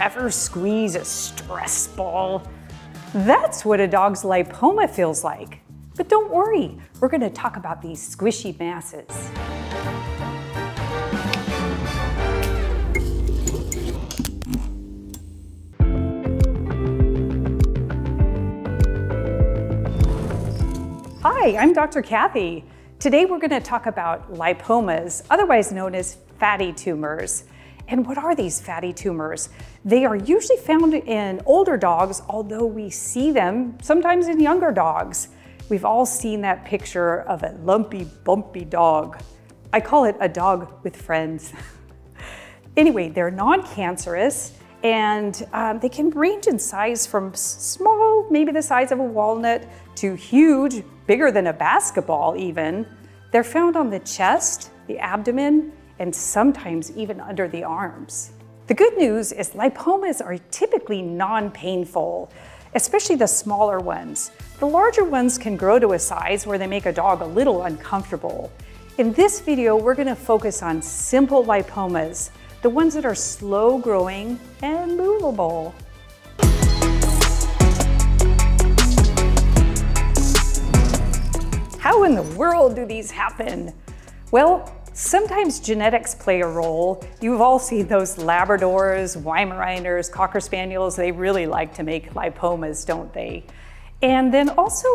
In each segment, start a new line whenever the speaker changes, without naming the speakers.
Ever squeeze a stress ball? That's what a dog's lipoma feels like. But don't worry, we're going to talk about these squishy masses. Hi, I'm Dr. Kathy. Today we're going to talk about lipomas, otherwise known as fatty tumors. And what are these fatty tumors? They are usually found in older dogs, although we see them sometimes in younger dogs. We've all seen that picture of a lumpy, bumpy dog. I call it a dog with friends. Anyway, they're non-cancerous and they can range in size from small, maybe the size of a walnut, to huge, bigger than a basketball even. They're found on the chest, the abdomen, and sometimes even under the arms. The good news is lipomas are typically non-painful, especially the smaller ones. The larger ones can grow to a size where they make a dog a little uncomfortable. In this video, we're going to focus on simple lipomas, the ones that are slow growing and movable. How in the world do these happen? Well, sometimes genetics play a role. You've all seen those Labradors, Weimaraners, Cocker Spaniels. They really like to make lipomas, don't they? And then also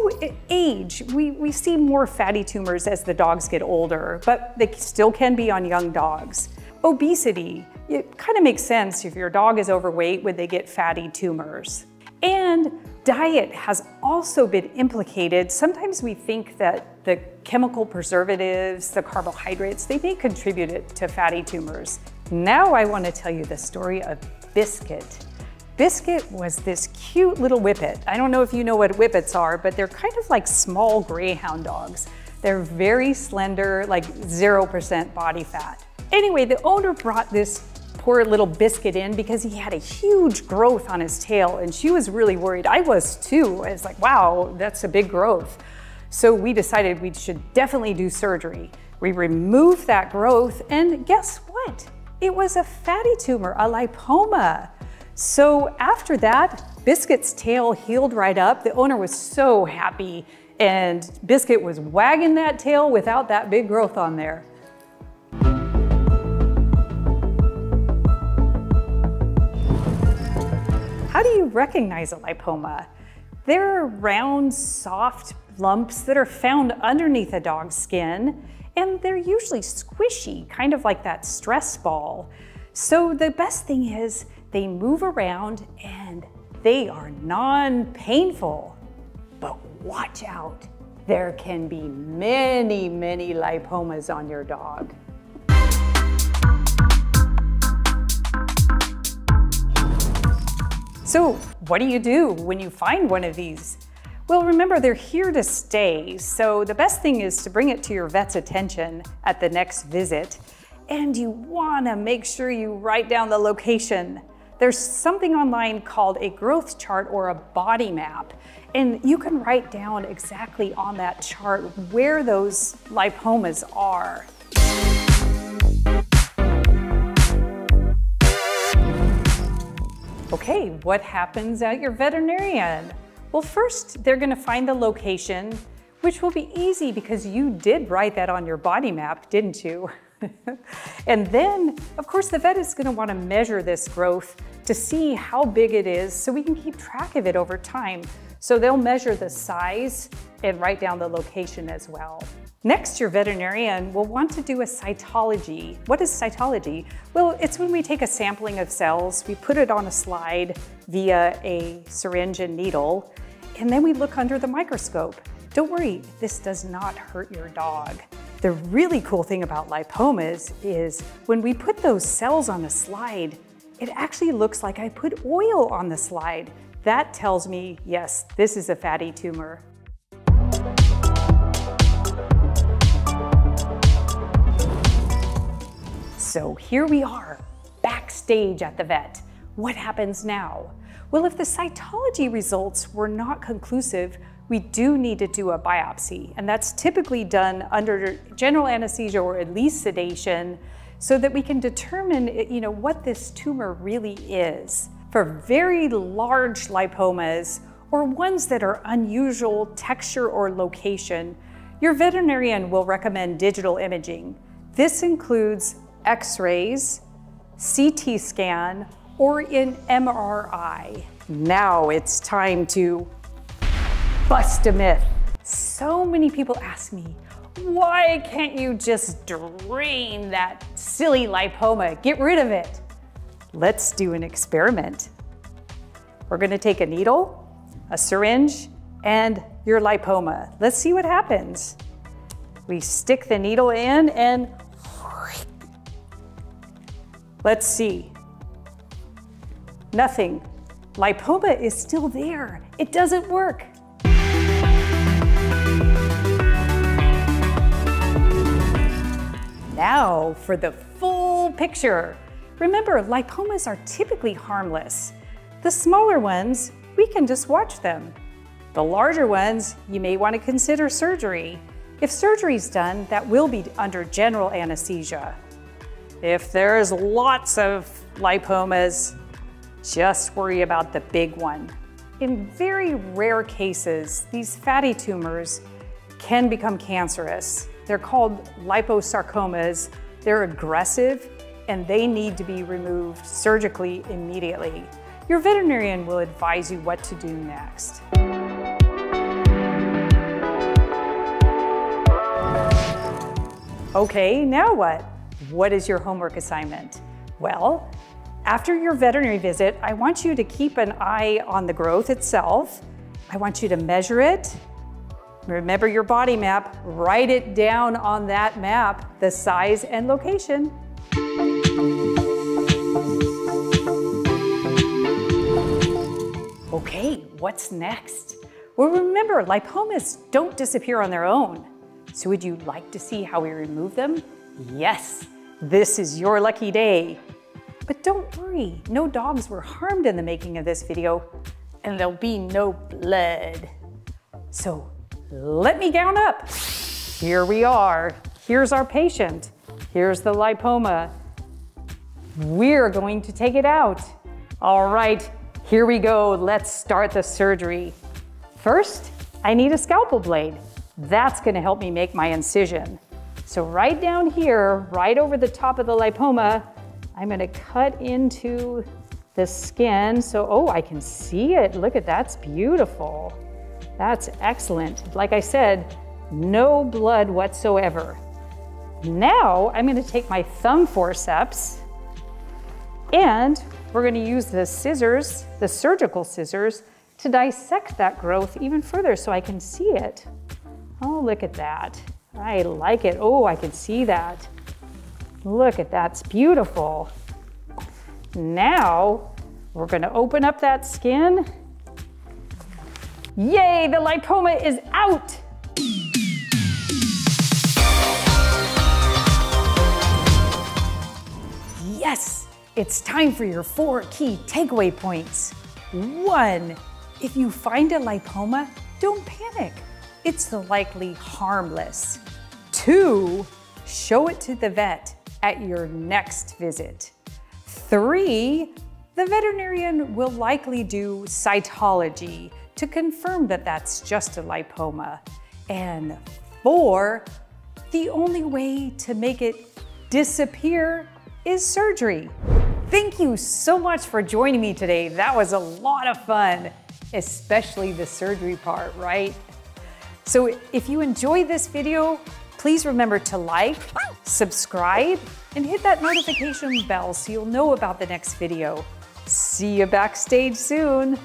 age. We see more fatty tumors as the dogs get older, but they still can be on young dogs. Obesity. It kind of makes sense if your dog is overweight when they get fatty tumors. And diet has also been implicated. Sometimes we think that the chemical preservatives, the carbohydrates, they may contribute to fatty tumors. Now I want to tell you the story of Biscuit. Biscuit was this cute little whippet. I don't know if you know what whippets are, but they're kind of like small greyhound dogs. They're very slender, like 0% body fat. Anyway, the owner brought this poor little Biscuit in because he had a huge growth on his tail, and she was really worried. I was too. I was like, wow, that's a big growth. So we decided we should definitely do surgery. We removed that growth, and guess what? It was a fatty tumor, a lipoma. So after that, Biscuit's tail healed right up. The owner was so happy, and Biscuit was wagging that tail without that big growth on there. How do you recognize a lipoma? They're round, soft lumps that are found underneath a dog's skin, and they're usually squishy, kind of like that stress ball. So the best thing is they move around and they are non-painful. But watch out, there can be many, many lipomas on your dog. So what do you do when you find one of these? Well, remember, they're here to stay. So the best thing is to bring it to your vet's attention at the next visit. And you want to make sure you write down the location. There's something online called a growth chart or a body map. And you can write down exactly on that chart where those lipomas are. Okay, what happens at your veterinarian? Well, first, they're gonna find the location, which will be easy because you did write that on your body map, didn't you? And then, of course, the vet is gonna wanna measure this growth to see how big it is so we can keep track of it over time. So they'll measure the size and write down the location as well. Next, your veterinarian will want to do a cytology. What is cytology? Well, it's when we take a sampling of cells, we put it on a slide via a syringe and needle, and then we look under the microscope. Don't worry, this does not hurt your dog. The really cool thing about lipomas is when we put those cells on a slide, it actually looks like I put oil on the slide. That tells me, yes, this is a fatty tumor. So here we are, backstage at the vet. What happens now? Well, if the cytology results were not conclusive, we do need to do a biopsy, and that's typically done under general anesthesia or at least sedation so that we can determine, what this tumor really is. For very large lipomas, or ones that are unusual texture or location, your veterinarian will recommend digital imaging. This includes X-rays, CT scan, or an MRI. Now it's time to bust a myth. So many people ask me, why can't you just drain that silly lipoma? Get rid of it. Let's do an experiment. We're gonna take a needle, a syringe, and your lipoma. Let's see what happens. We stick the needle in and let's see. Nothing. Lipoma is still there. It doesn't work. Now for the full picture. Remember, lipomas are typically harmless. The smaller ones, we can just watch them. The larger ones, you may want to consider surgery. If surgery's done, that will be under general anesthesia. If there's lots of lipomas, just worry about the big one. In very rare cases, these fatty tumors can become cancerous. They're called liposarcomas. They're aggressive and they need to be removed surgically immediately. Your veterinarian will advise you what to do next. Okay, now what? What is your homework assignment? Well, after your veterinary visit, I want you to keep an eye on the growth itself. I want you to measure it. Remember your body map, write it down on that map, the size and location. Okay, what's next? Well, remember, lipomas don't disappear on their own. So would you like to see how we remove them? Yes, this is your lucky day. But don't worry, no dogs were harmed in the making of this video, and there'll be no blood. So let me gown up. Here we are. Here's our patient. Here's the lipoma. We're going to take it out. All right, here we go. Let's start the surgery. First, I need a scalpel blade. That's gonna help me make my incision. So right down here, right over the top of the lipoma, I'm gonna cut into the skin. So, oh, I can see it. Look at that's beautiful. That's excellent. Like I said, no blood whatsoever. Now I'm gonna take my thumb forceps and we're gonna use the scissors, the surgical scissors, to dissect that growth even further so I can see it. Oh, look at that. I like it. Oh, I can see that. Look at that, it's beautiful. Now, we're gonna open up that skin. Yay, the lipoma is out. Yes, it's time for your 4 key takeaway points. 1, if you find a lipoma, don't panic. It's likely harmless. 2, show it to the vet at your next visit. 3, the veterinarian will likely do cytology to confirm that that's just a lipoma. And 4, the only way to make it disappear is surgery. Thank you so much for joining me today. That was a lot of fun, especially the surgery part, right? So if you enjoyed this video, please remember to like, subscribe, and hit that notification bell so you'll know about the next video. See you backstage soon.